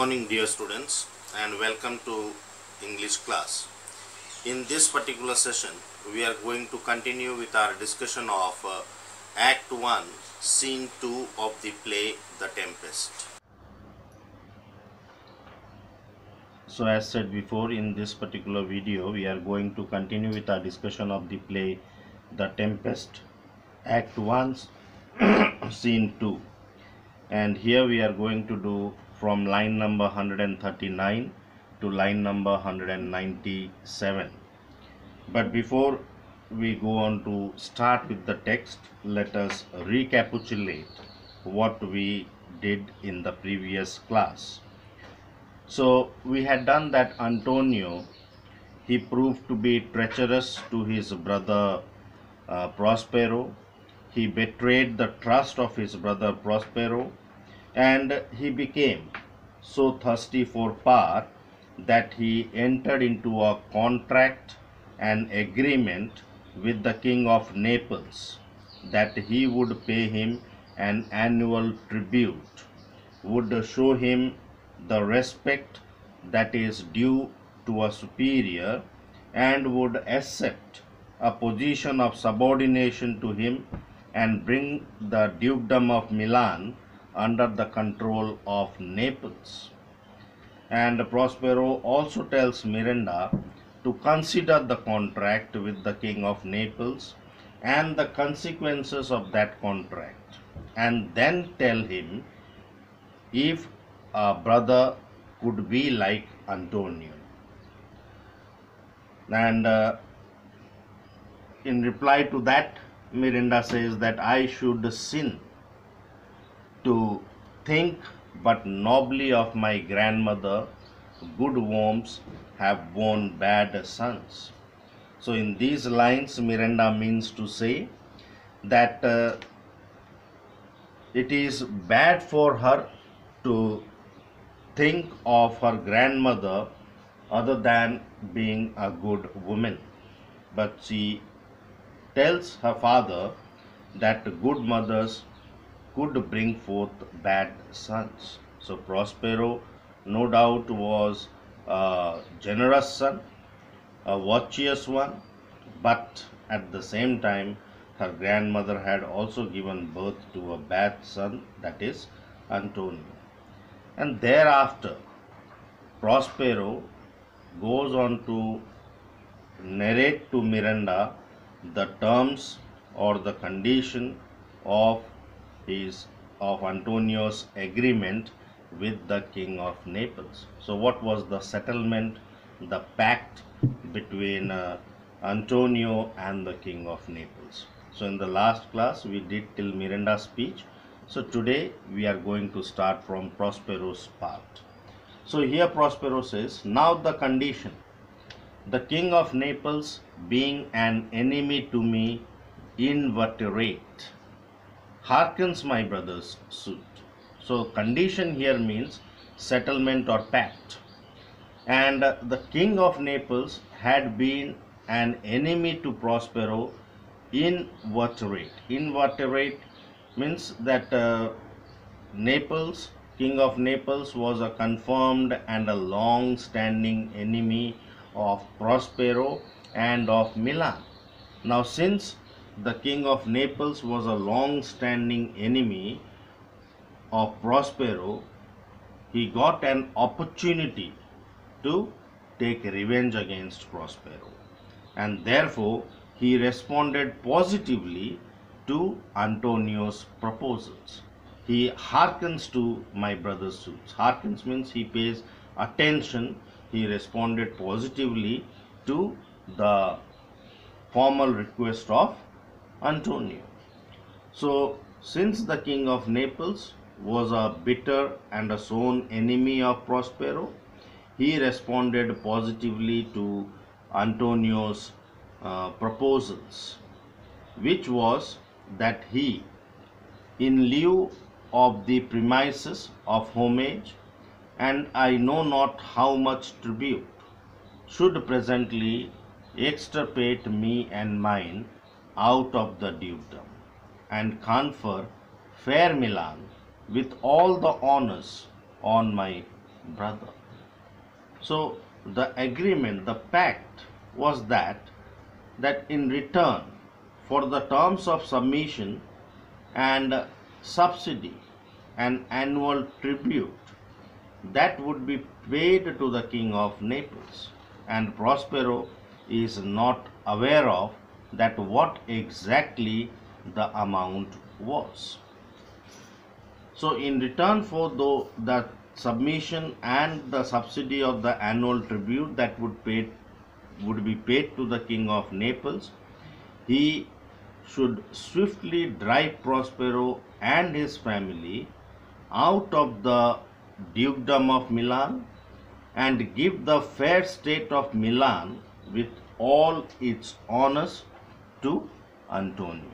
morning, dear students, and welcome to English class. In this particular session, we are going to continue with our discussion of Act 1, Scene 2 of the play The Tempest. So as said before, in this particular video, we are going to continue with our discussion of the play The Tempest, Act 1, Scene 2. And here we are going to do from line number 139 to line number 197. But before we go on to start with the text, let us recapitulate what we did in the previous class. So we had done that Antonio, he proved to be treacherous to his brother Prospero. He betrayed the trust of his brother Prospero, and he became so thirsty for power that he entered into a contract and agreement with the king of Naples that he would pay him an annual tribute, would show him the respect that is due to a superior, and would accept a position of subordination to him and bring the dukedom of Milan under the control of Naples. And Prospero also tells Miranda to consider the contract with the king of Naples and the consequences of that contract, and then tell him if a brother could be like Antonio. And in reply to that, Miranda says that I should sin to think but nobly of my grandmother, good wombs have borne bad sons. So in these lines, Miranda means to say that it is bad for her to think of her grandmother other than being a good woman, but she tells her father that good mothers could bring forth bad sons. So Prospero no doubt was a generous son, a virtuous one, but at the same time her grandmother had also given birth to a bad son, that is Antonio. And thereafter Prospero goes on to narrate to Miranda the terms or the condition of Antonio's agreement with the king of Naples. So what was the settlement, the pact between Antonio and the king of Naples? So in the last class we did till Miranda's speech. So today we are going to start from Prospero's part. So here Prospero says, now the condition, the king of Naples being an enemy to me inveterate, hearkens my brother's suit. So condition here means settlement or pact. And the king of Naples had been an enemy to Prospero inveterate. Inveterate means that Naples, king of Naples, was a confirmed and a long-standing enemy of Prospero and of Milan. Now since the king of Naples was a long-standing enemy of Prospero, he got an opportunity to take revenge against Prospero, and therefore he responded positively to Antonio's proposals. He hearkens to my brother's suits. Hearkens means he pays attention. He responded positively to the formal request of Antonio. So since the king of Naples was a bitter and a sworn enemy of Prospero, he responded positively to Antonio's proposals, which was that he, in lieu of the premises of homage and I know not how much tribute, should presently extirpate me and mine out of the dukedom, and confer fair Milan with all the honors on my brother. So the agreement, the pact was that in return for the terms of submission and subsidy and annual tribute that would be paid to the king of Naples. And Prospero is not aware of that what exactly the amount was. So in return for the submission and the subsidy of the annual tribute that would be paid to the king of Naples, he should swiftly drive Prospero and his family out of the dukedom of Milan and give the fair state of Milan with all its honors to Antonio.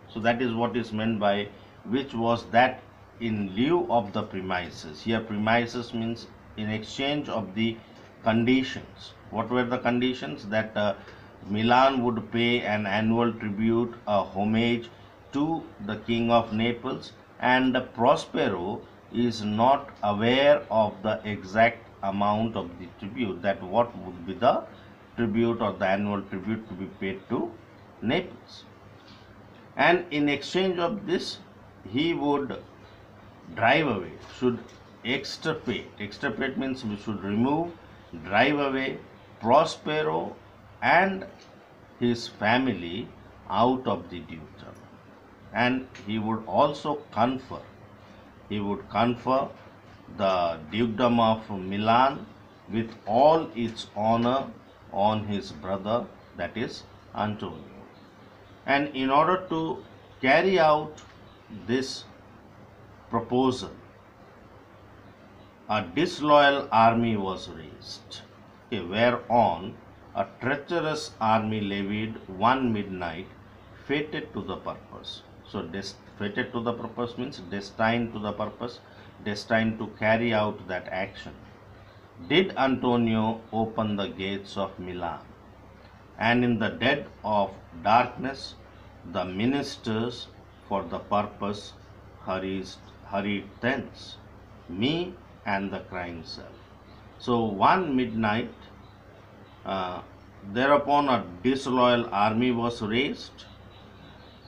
So that is what is meant by which was that in lieu of the premises. Here premises means in exchange of the conditions. What were the conditions? That Milan would pay an annual tribute, a homage to the king of Naples, and Prospero is not aware of the exact amount of the tribute, that what would be the tribute or the annual tribute to be paid to Naples. And in exchange of this, he would drive away, should extirpate. Extirpate means we should remove, drive away Prospero and his family out of the dukedom. And he would also confer the dukedom of Milan with all its honor on his brother, that is Antonio. And in order to carry out this proposal, a disloyal army was raised, whereon a treacherous army levied one midnight, fated to the purpose. So fated to the purpose means destined to the purpose, destined to carry out that action. Did Antonio open the gates of Milan, and in the dead of darkness the ministers for the purpose hurried thence, me and the crying self. So one midnight, thereupon a disloyal army was raised,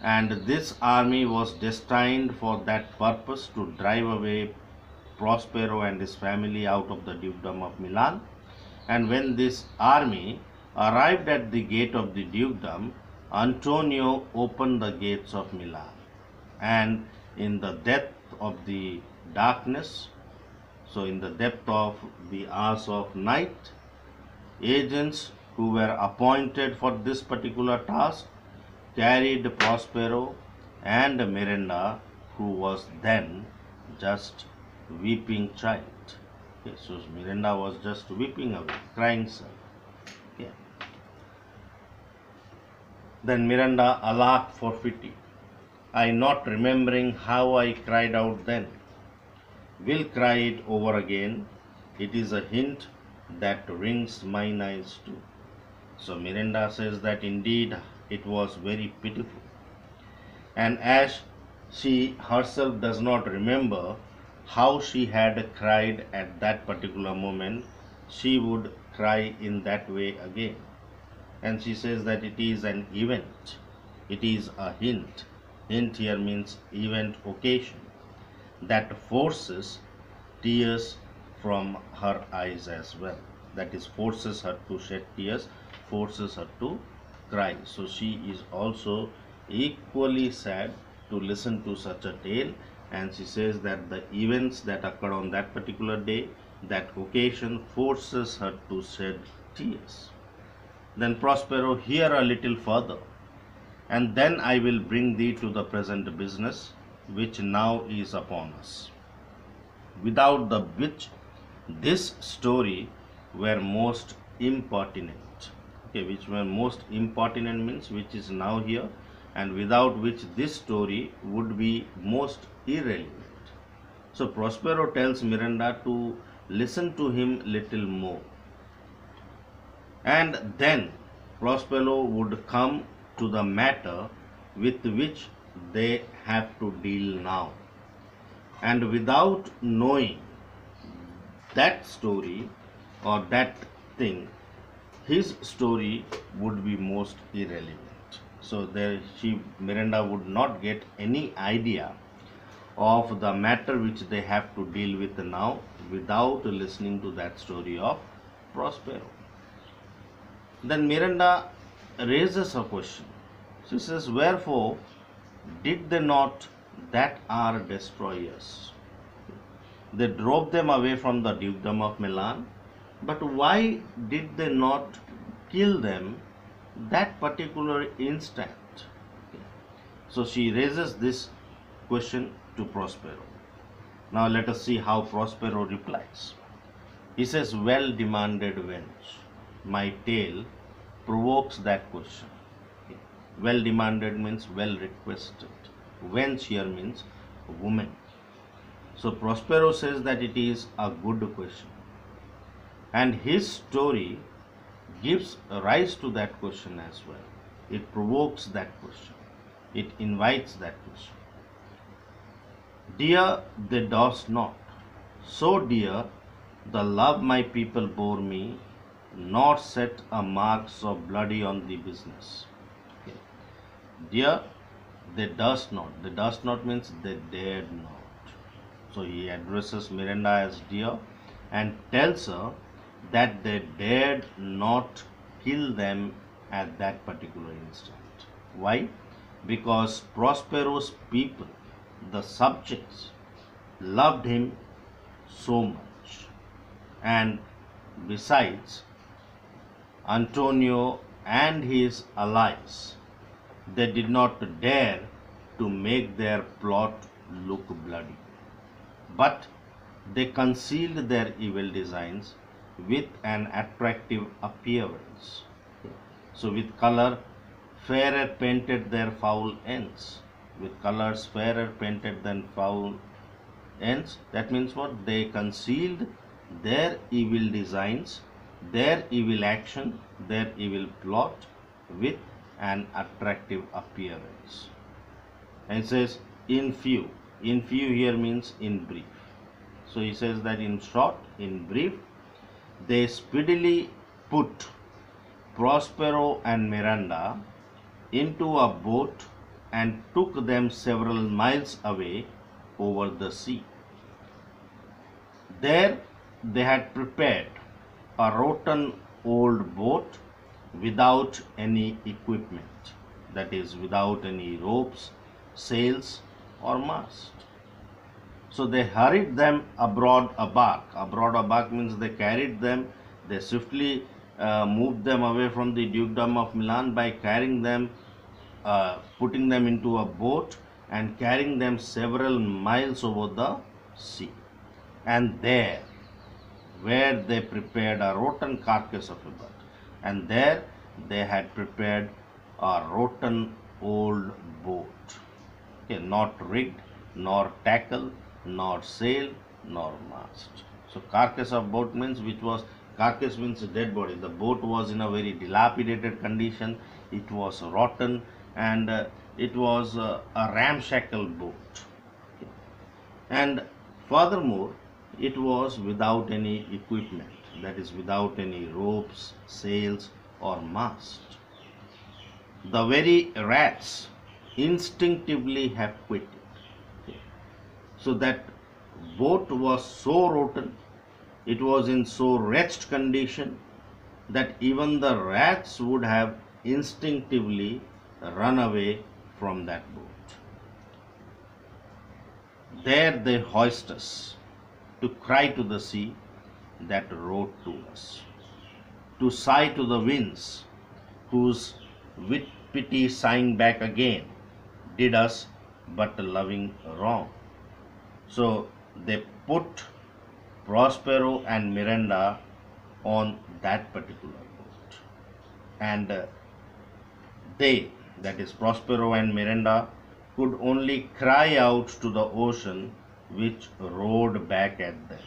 and this army was destined for that purpose, to drive away Prospero and his family out of the dukedom of Milan. And when this army arrived at the gate of the dukedom, Antonio opened the gates of Milan, and in the depth of the darkness, so in the depth of the hours of night, agents who were appointed for this particular task carried Prospero and Miranda, who was then just weeping child. Okay, so Miranda was just weeping away, crying son. Okay. Then Miranda alack for pity, I not remembering how I cried out then, will cry it over again. It is a hint that rings mine eyes too. So Miranda says that indeed it was very pitiful. And as she herself does not remember how she had cried at that particular moment, she would cry in that way again. And she says that it is an event, it is a hint. Hint here means event, occasion, that forces tears from her eyes as well. That is, forces her to shed tears, forces her to cry. So she is also equally sad to listen to such a tale, and she says that the events that occurred on that particular day, that occasion, forces her to shed tears. Then Prospero, hear a little further, and then I will bring thee to the present business which now is upon us, without the which this story were most impertinent. Okay, which were most impertinent means which is now here, and without which this story would be most irrelevant. So Prospero tells Miranda to listen to him little more, and then Prospero would come to the matter with which they have to deal now. And without knowing that story or that thing, his story would be most irrelevant. So there Miranda would not get any idea of the matter which they have to deal with now without listening to that story of Prospero. Then Miranda raises a question. She says, wherefore did they not that are destroyers? They drove them away from the dukedom of Milan, but why did they not kill them that particular instant? So she raises this question to Prospero. Now let us see how Prospero replies. He says, well demanded wench. My tale provokes that question. Well demanded means well requested. Wench here means woman. So Prospero says that it is a good question. And his story gives rise to that question as well. It provokes that question. It invites that question. Dear, they does not. So dear, the love my people bore me, nor set a marks of bloody on the business. Okay. Dear, they does not. They does not means they dared not. So he addresses Miranda as dear and tells her that they dared not kill them at that particular instant. Why? Because Prospero's people, the subjects, loved him so much. And besides, Antonio and his allies, they did not dare to make their plot look bloody, but they concealed their evil designs with an attractive appearance. So with color fairer painted their foul ends. With colors fairer painted than foul ends. That means what? They concealed their evil designs, their evil action, their evil plot with an attractive appearance. And it says in few. In few here means in brief. So he says that in short, in brief, they speedily put Prospero and Miranda into a boat and took them several miles away over the sea. There they had prepared a rotten old boat without any equipment, that is, without any ropes, sails, or mast. So they hurried them aboard a bark. Aboard a bark means they carried them, they swiftly moved them away from the dukedom of Milan by carrying them, putting them into a boat and carrying them several miles over the sea. And there, where they prepared a rotten carcass of a bird, and there they had prepared a rotten old boat, okay, not rigged, nor tackle, nor sail, nor mast. So carcass of boat means carcass means dead body. The boat was in a very dilapidated condition. It was rotten and it was a ramshackle boat. Okay. And furthermore, it was without any equipment, that is, without any ropes, sails, or mast. The very rats instinctively have quit it. Okay. So that boat was so rotten, it was in so wretched condition that even the rats would have instinctively run away from that boat. There they hoist us, to cry to the sea that wrote to us, to sigh to the winds, whose with pity sighing back again did us but loving wrong. So they put Prospero and Miranda on that particular boat, and they, that is Prospero and Miranda, could only cry out to the ocean which roared back at them.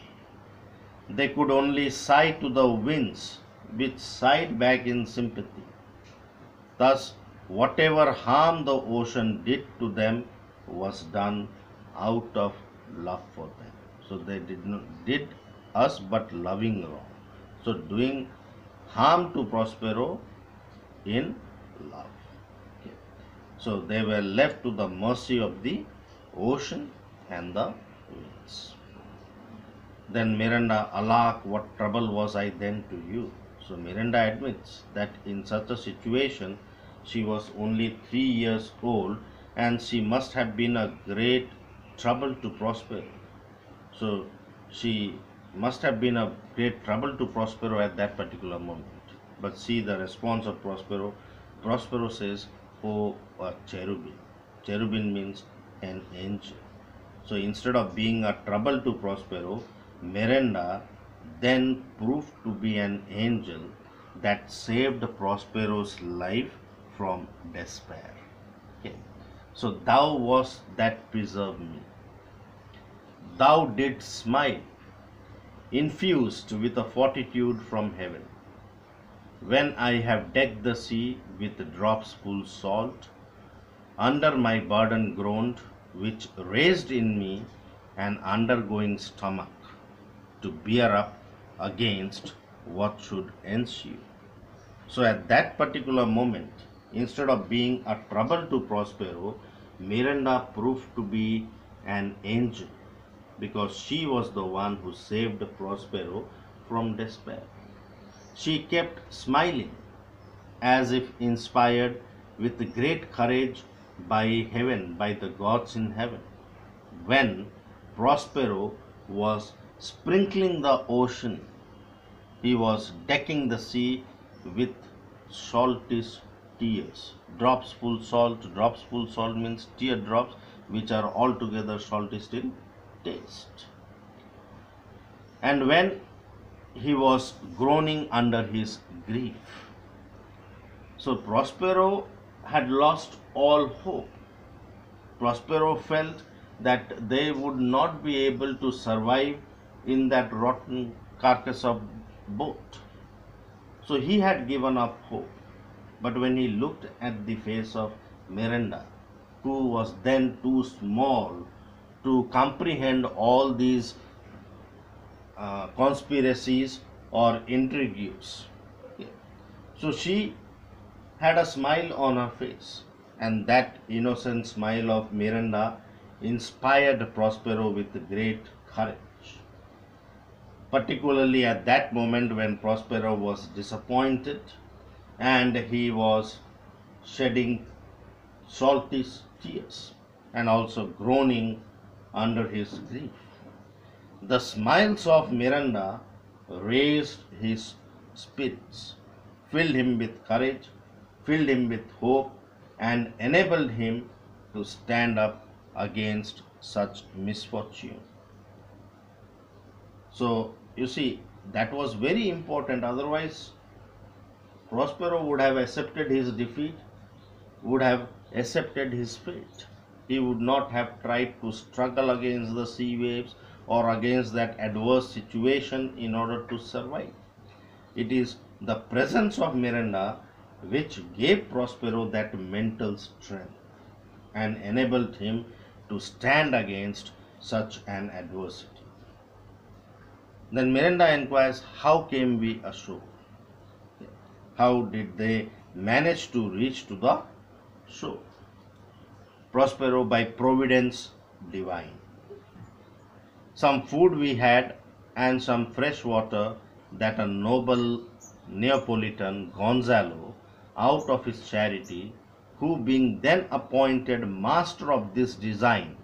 They could only sigh to the winds which sighed back in sympathy. Thus, whatever harm the ocean did to them was done out of love for them. So they did us but loving wrong. So doing harm to Prospero in love. Okay. So they were left to the mercy of the ocean and the winds. Then Miranda, alack, what trouble was I then to you? So Miranda admits that in such a situation she was only 3 years old and she must have been a great trouble to Prospero. So she must have been a great trouble to Prospero at that particular moment. But see the response of Prospero. Prospero says, oh, a cherubim. Cherubim means an angel. So instead of being a trouble to Prospero, Miranda then proved to be an angel that saved Prospero's life from despair. Okay. So thou wast that preserved me. Thou didst smile, infused with a fortitude from heaven. When I have decked the sea with drops full salt, under my burden groaned, which raised in me an undergoing stomach to bear up against what should ensue. So at that particular moment, instead of being a trouble to Prospero, Miranda proved to be an angel because she was the one who saved Prospero from despair. She kept smiling as if inspired with great courage by heaven, by the gods in heaven, when Prospero was sprinkling the ocean. He was decking the sea with saltish tears. Drops full salt means teardrops which are altogether saltish in taste. And when he was groaning under his grief. So Prospero had lost all hope. Prospero felt that they would not be able to survive in that rotten carcass of boat. So he had given up hope. But when he looked at the face of Miranda, who was then too small to comprehend all these conspiracies or intrigues, so she had a smile on her face, and that innocent smile of Miranda inspired Prospero with great courage. Particularly at that moment when Prospero was disappointed and he was shedding salty tears and also groaning under his grief. The smiles of Miranda raised his spirits, filled him with courage, filled him with hope, and enabled him to stand up against such misfortune. So, you see, that was very important. Otherwise, Prospero would have accepted his defeat, would have accepted his fate. He would not have tried to struggle against the sea waves or against that adverse situation in order to survive. It is the presence of Miranda which gave Prospero that mental strength and enabled him to stand against such an adversity. Then Miranda inquires, how came we ashore? How did they manage to reach to the shore? Prospero, by providence divine. Some food we had and some fresh water that a noble Neapolitan, Gonzalo, out of his charity, who being then appointed master of this design,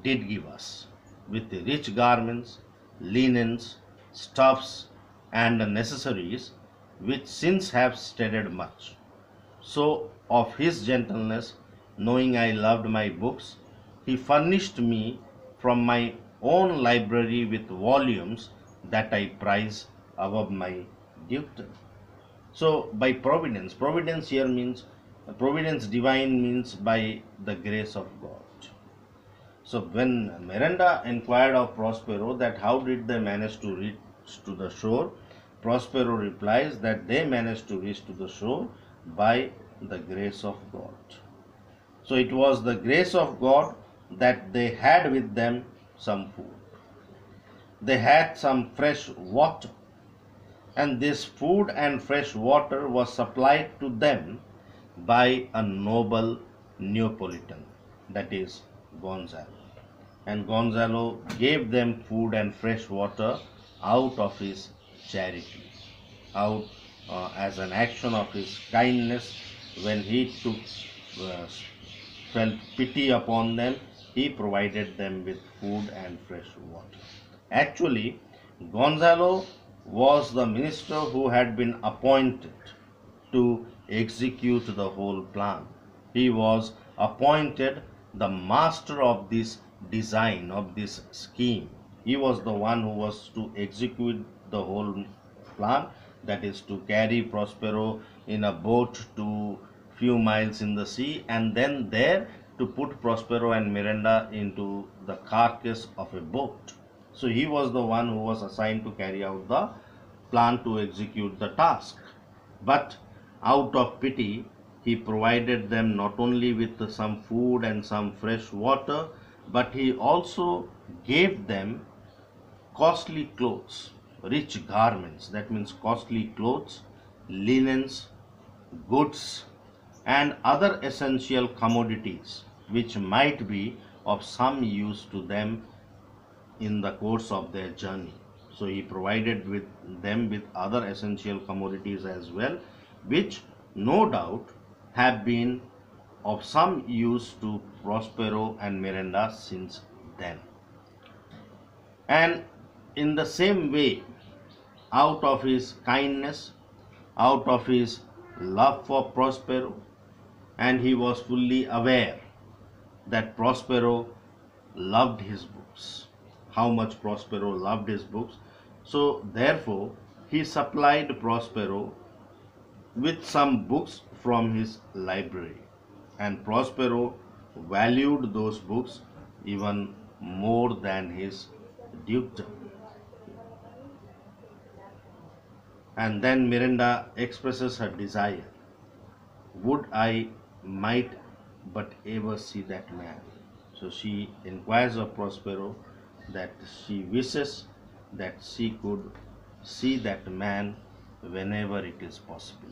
did give us, with the rich garments, linens, stuffs, and necessaries, which since have steaded much. So of his gentleness, knowing I loved my books, he furnished me from my own library with volumes that I prize above my duty. So by providence, providence here means, providence divine means by the grace of God. So when Miranda inquired of Prospero that how did they manage to reach to the shore, Prospero replies that they managed to reach to the shore by the grace of God. So it was the grace of God that they had with them some food. they had some fresh water, and this food and fresh water was supplied to them by a noble Neapolitan, that is Gonzalo. And Gonzalo gave them food and fresh water out of his charity, out as an action of his kindness. When he uh, felt pity upon them, he provided them with food and fresh water. Actually, Gonzalo was the minister who had been appointed to execute the whole plan. He was appointed the master of this design, of this scheme. He was the one who was to execute the whole plan, that is to carry Prospero in a boat to few miles in the sea, and then there to put Prospero and Miranda into the carcass of a boat. So he was the one who was assigned to carry out the plan, to execute the task. But out of pity, he provided them not only with some food and some fresh water, but he also gave them costly clothes, rich garments, that means costly clothes, linens, goods, and other essential commodities which might be of some use to them in the course of their journey. So he provided with them with other essential commodities as well, which no doubt have been of some use to Prospero and Miranda since then. And in the same way, out of his kindness, out of his love for Prospero, and he was fully aware that Prospero loved his books, how much Prospero loved his books. So therefore, he supplied Prospero with some books from his library, and Prospero valued those books even more than his dukedom. And then Miranda expresses her desire, would I might but ever see that man. So she inquires of Prospero that she wishes that she could see that man whenever it is possible.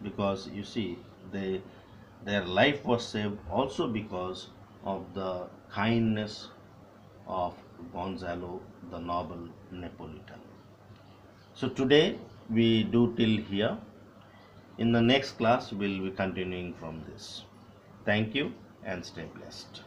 Because you see, their life was saved also because of the kindness of Gonzalo, the noble Neapolitan. So today we do till here. In the next class, we'll be continuing from this. Thank you and stay blessed.